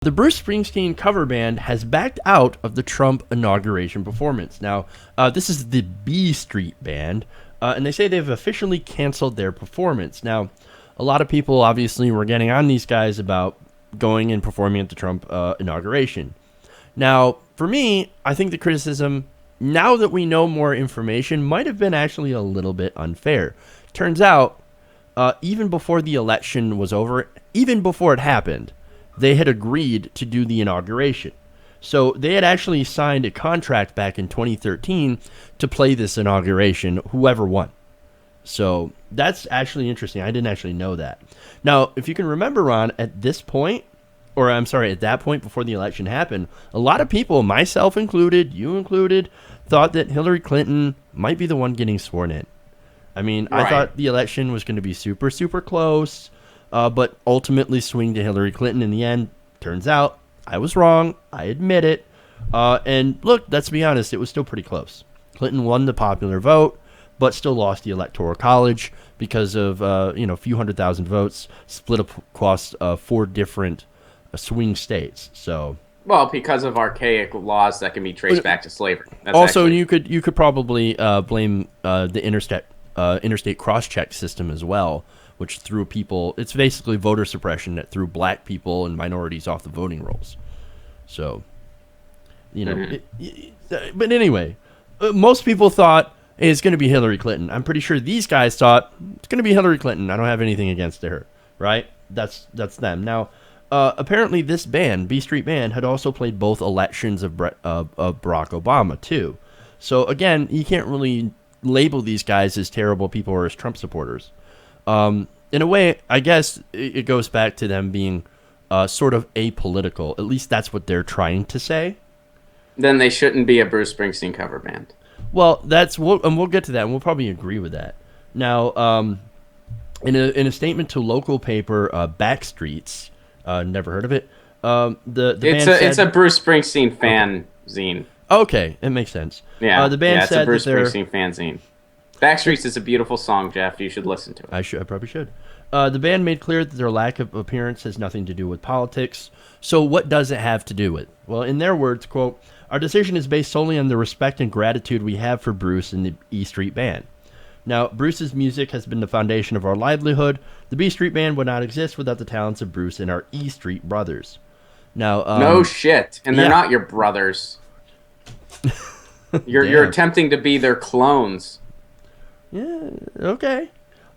The Bruce Springsteen cover band has backed out of the Trump inauguration performance. Now, this is the B Street Band, and they say they've officially canceled their performance. Now, a lot of people obviously were getting on these guys about going and performing at the Trump inauguration. Now, for me, I think the criticism, now that we know more information, might have been actually a little bit unfair. Turns out, even before the election was over, even before it happened, they had agreed to do the inauguration. So they had actually signed a contract back in 2013 to play this inauguration, whoever won. So that's actually interesting. I didn't actually know that. Now, if you can remember, Ron, at this point, or I'm sorry, at that point before the election happened, a lot of people, myself included, you included, thought that Hillary Clinton might be the one getting sworn in. I mean, right. I thought the election was going to be super, super close. But ultimately swing to Hillary Clinton in the end. Turns out I was wrong. I admit it. And look, let's be honest, it was still pretty close. Clinton won the popular vote, but still lost the Electoral College because of a few 100,000 votes split across 4 different swing states. So, well, because of archaic laws that can be traced back to slavery. That's also, you could probably blame the interstate cross-check system as well, which threw people, it's basically voter suppression that threw black people and minorities off the voting rolls. So, but anyway, most people thought, hey, it's going to be Hillary Clinton. I'm pretty sure these guys thought it's going to be Hillary Clinton. I don't have anything against her, right? That's them. Now, apparently this band, B Street Band, had also played both elections of Barack Obama, too. So, again, you can't really label these guys as terrible people or as Trump supporters. In a way, I guess it goes back to them being sort of apolitical. At least that's what they're trying to say. Then they shouldn't be a Bruce Springsteen cover band. Well, we'll get to that, and we'll probably agree with that. Now, in a statement to local paper Backstreets, never heard of it. It's a Bruce Springsteen fanzine. Okay, it makes sense. Yeah, the band it's said a Bruce that Springsteen fanzine. Backstreets is a beautiful song, Jeff. You should listen to it. I probably should. The band made clear that their lack of appearance has nothing to do with politics. So what does it have to do with? Well, in their words, quote, our decision is based solely on the respect and gratitude we have for Bruce and the E Street Band. Now, Bruce's music has been the foundation of our livelihood. The B Street Band would not exist without the talents of Bruce and our E Street brothers. Now, no shit. And they're not your brothers. You're attempting to be their clones. Yeah, okay.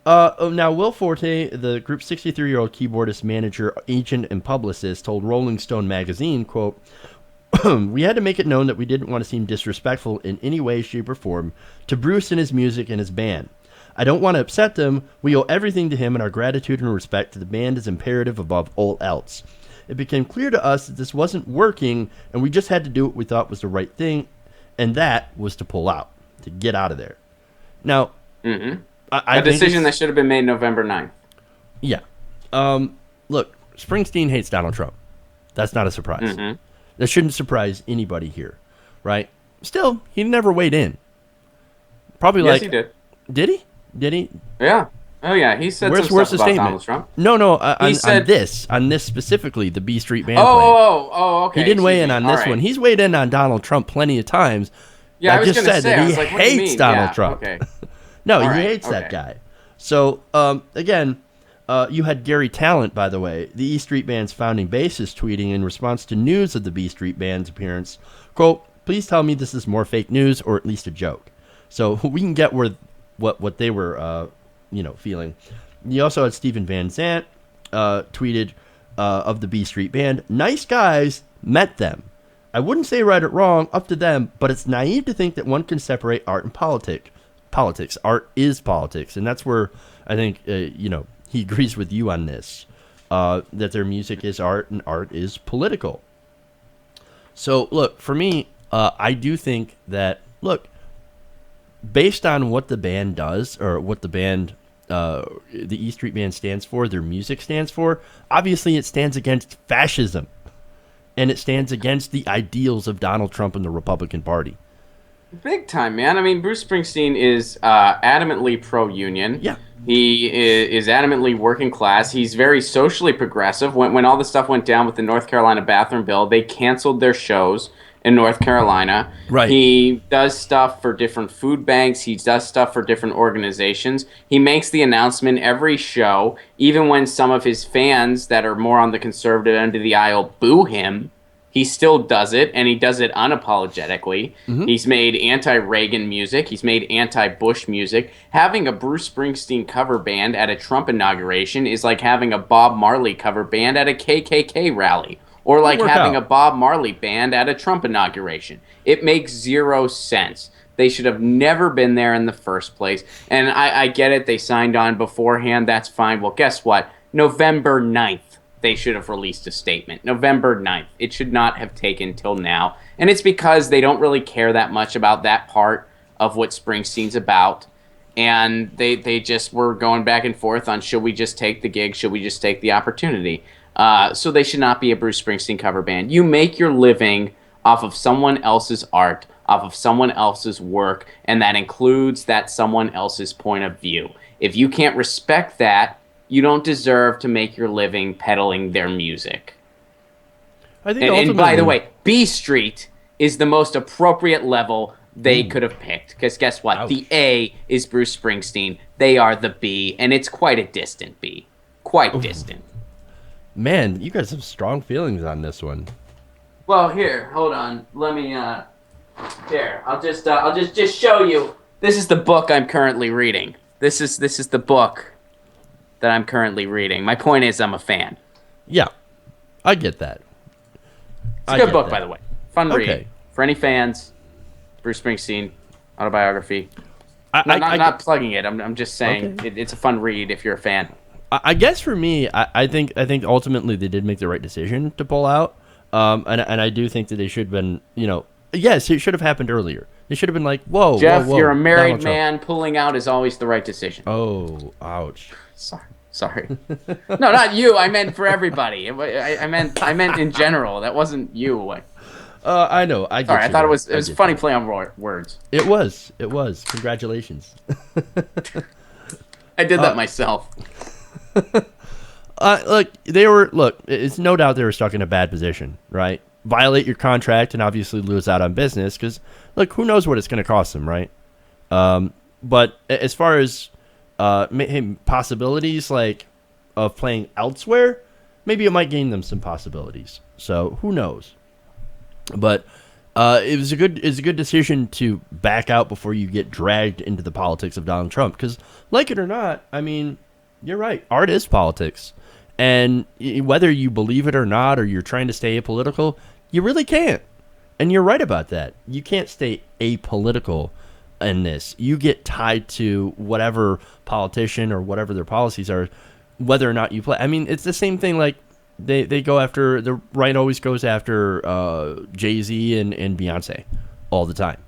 Now, Will Forte, the group's 63-year-old keyboardist, manager, agent, and publicist, told Rolling Stone magazine, quote, we had to make it known that we didn't want to seem disrespectful in any way, shape, or form to Bruce and his music and his band. I don't want to upset them. We owe everything to him, and our gratitude and respect to the band is imperative above all else. It became clear to us that this wasn't working, and we just had to do what we thought was the right thing, and that was to pull out, to get out of there. Now, a decision that should have been made November 9th. Yeah. Look, Springsteen hates Donald Trump. That's not a surprise. That shouldn't surprise anybody here, right? Still, he never weighed in. Probably yes, he did. Did he? Did he? Yeah. Oh, yeah. He said some stuff about Donald Trump. No, on this specifically, the B Street Band okay. He didn't weigh in on this one. He's weighed in on Donald Trump plenty of times. Yeah, I just said that he hates Donald Trump. Okay. No, he hates that guy. So, again, you had Gary Talent, by the way, the E Street Band's founding bassist, tweeting in response to news of the B Street Band's appearance, quote, please tell me this is more fake news or at least a joke. So we can get what they were feeling. You also had Stephen Van Zandt tweeted of the B Street Band, nice guys, met them. I wouldn't say right or wrong, up to them, but it's naive to think that one can separate art and politics. Art is politics, and that's where I think he agrees with you on this, that their music is art and art is political. So look, for me, I do think that, look, based on what the band does, or what the band, the E Street Band stands for, their music stands for, obviously it stands against fascism, and it stands against the ideals of Donald Trump and the Republican Party. Big time, man. I mean, Bruce Springsteen is adamantly pro-union. Yeah. He is adamantly working class. He's very socially progressive. When all the stuff went down with the North Carolina bathroom bill, they canceled their shows in North Carolina. Right. He does stuff for different food banks. He does stuff for different organizations. He makes the announcement every show, even when some of his fans that are more on the conservative end of the aisle boo him. He still does it, and he does it unapologetically. Mm-hmm. He's made anti-Reagan music. He's made anti-Bush music. Having a Bruce Springsteen cover band at a Trump inauguration is like having a Bob Marley cover band at a KKK rally, or like Work having out. a Bob Marley band at a Trump inauguration. It makes zero sense. They should have never been there in the first place. And I get it. They signed on beforehand. That's fine. Well, guess what? November 9th. They should have released a statement. November 9th. It should not have taken till now. And it's because they don't really care that much about that part of what Springsteen's about. And they just were going back and forth on, should we just take the gig? Should we just take the opportunity? So they should not be a Bruce Springsteen cover band. You make your living off of someone else's art, off of someone else's work, and that includes that someone else's point of view. If you can't respect that, you don't deserve to make your living peddling their music. I think And by the ultimately- way, B Street is the most appropriate level they could have picked. Because guess what? Ouch. The A is Bruce Springsteen. They are the B, and it's quite a distant B. Quite distant. man, you guys have strong feelings on this one. Well, here, hold on. Let me here. I'll just show you. This is the book I'm currently reading. This is the book that I'm currently reading. My point is, I'm a fan. Yeah, I get that. It's a good book, by the way. Fun read. Okay. For any fans, Bruce Springsteen, autobiography. I Not plugging it. I'm just saying Okay. it's a fun read if you're a fan. I guess for me, I think ultimately they did make the right decision to pull out. And I do think that they should have been, yes, it should have happened earlier. They should have been like, whoa, Jeff, whoa, you're a married Donald Trump. man. Pulling out is always the right decision. Oh, ouch. Sorry. No, not you. I meant for everybody. I meant in general. That wasn't you. I know. I get Sorry, I you, thought it man. was I a get funny you. play on words. It was. Congratulations. I did that myself. Look, it's no doubt they were stuck in a bad position, right? Violate your contract and obviously lose out on business because, look, who knows what it's going to cost them, right? But as far as possibilities like of playing elsewhere, maybe it might gain them some possibilities. So who knows? But it was a good decision to back out before you get dragged into the politics of Donald Trump. Because, like it or not, I mean, you're right. Art is politics. And whether you believe it or not, or you're trying to stay apolitical, you really can't. And you're right about that. You can't stay apolitical in this. You get tied to whatever politician or whatever their policies are, whether or not you play. I mean, it's the same thing like they go after, the right always goes after Jay-Z and Beyonce all the time.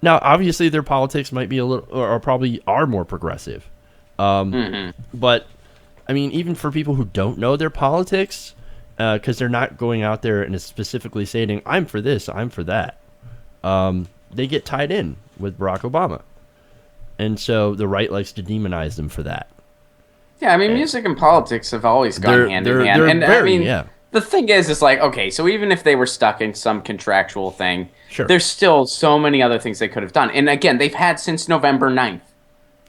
Now, obviously, their politics might be a little, or probably are more progressive. But, I mean, even for people who don't know their politics, because they're not going out there and specifically stating, I'm for this, I'm for that, they get tied in with Barack Obama. And so the right likes to demonize them for that. Yeah, I mean, music and politics have always gone hand in hand. They're And very, I mean, yeah. the thing is, it's like, okay, so even if they were stuck in some contractual thing, Sure. there's still so many other things they could have done. And again, they've had since November 9th.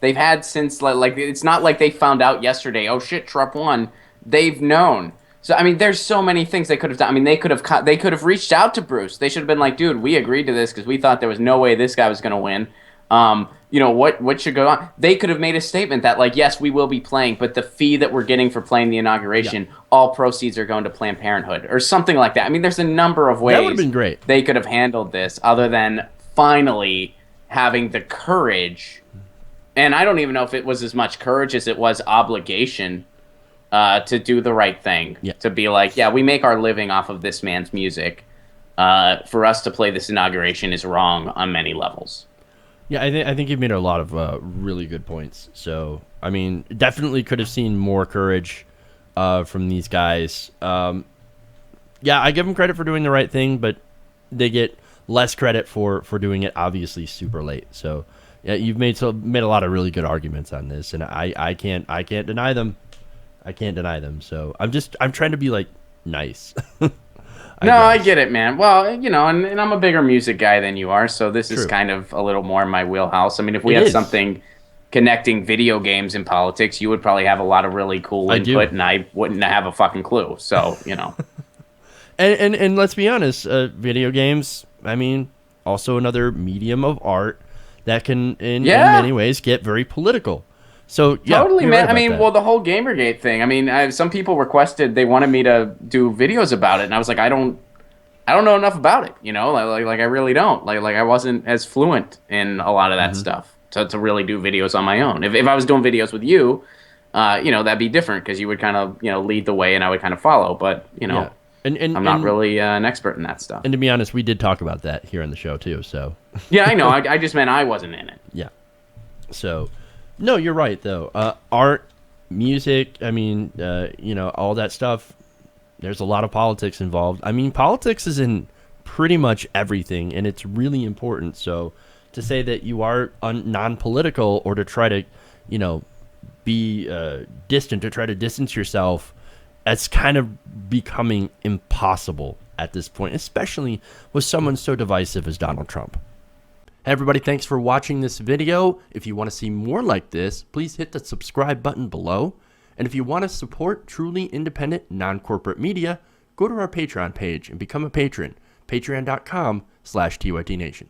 They've had since, like, it's not like they found out yesterday, oh shit, Trump won. They've known. So, I mean, there's so many things they could have done. I mean, they could have reached out to Bruce. They should have been like, dude, we agreed to this because we thought there was no way this guy was going to win. What should go on? They could have made a statement that, like, yes, we will be playing, but the fee that we're getting for playing the inauguration, all proceeds are going to Planned Parenthood or something like that. I mean, there's a number of ways That would have been great. they could have handled this other than finally having the courage. And I don't even know if it was as much courage as it was obligation to do the right thing. Yeah. To be like, yeah, we make our living off of this man's music. For us to play this inauguration is wrong on many levels. Yeah, I think you've made a lot of really good points. So, I mean, definitely could have seen more courage from these guys. Yeah, I give them credit for doing the right thing, but they get less credit for doing it obviously super late. So yeah, you've made a lot of really good arguments on this, and I can't deny them. I can't deny them. So I'm trying to be like nice. I get it, man. Well, you know, and I'm a bigger music guy than you are, so this is True. kind of a little more in my wheelhouse. I mean, if we It had is. something connecting video games and politics, you would probably have a lot of really cool I do. input, and I wouldn't have a fucking clue. So, you know. And let's be honest, video games, I mean, also another medium of art that can, in many ways, get very political. So, yeah. Totally, you're man. right I about mean, that. well, the whole Gamergate thing. I mean, some people requested they wanted me to do videos about it, and I was like, I don't know enough about it. You know, like I really don't. Like I wasn't as fluent in a lot of that stuff to really do videos on my own. If I was doing videos with you, you know, that'd be different because you would kind of, you know, lead the way and I would kind of follow. But you know, Yeah. And I'm not really an expert in that stuff. And to be honest, we did talk about that here on the show too. So Yeah, I know. I just meant I wasn't in it. yeah. So no, you're right though. Art, music, I mean, you know, all that stuff. There's a lot of politics involved. I mean, politics is in pretty much everything, and it's really important. So to say that you are non-political or to try to, you know, be distant, to try to distance yourself, that's kind of becoming impossible at this point, especially with someone so divisive as Donald Trump. Hey everybody, thanks for watching this video. If you want to see more like this, please hit the subscribe button below. And if you want to support truly independent, non-corporate media, go to our Patreon page and become a patron. Patreon.com/TYTNation.